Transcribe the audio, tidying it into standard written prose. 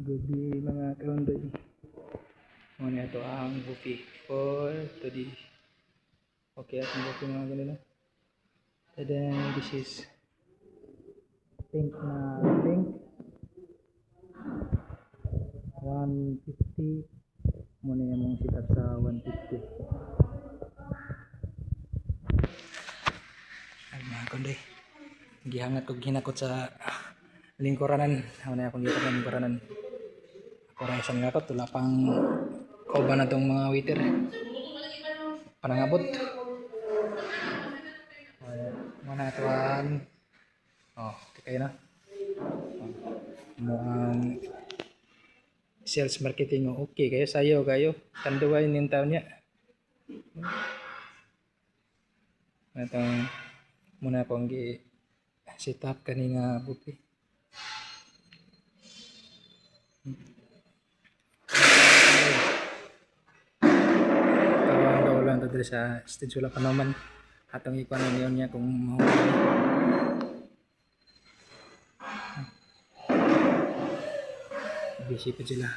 Gabi mga kaundoy. Muna ito ang buffet for today. Okay, at ang buffet mga ganun. And then this is pink na pink. 150. Muna yung mong sikat sa 150. Ay mga kaundoy. Gihangat ko ginakot sa lingkuranan. Muna akong gihangat sa lingkuranan. Koresan nga ko, tula pang kauban na itong mga waiter. Panangabot. Muna ituan. Tikay na. Mo ang sales marketing. Okay, kayo sayo kayo. Tanduay nin taon niya. Itong muna akong set up kanina buffet. Lang to sa stage wala pa naman atong ikuan niya kung busy pa sila.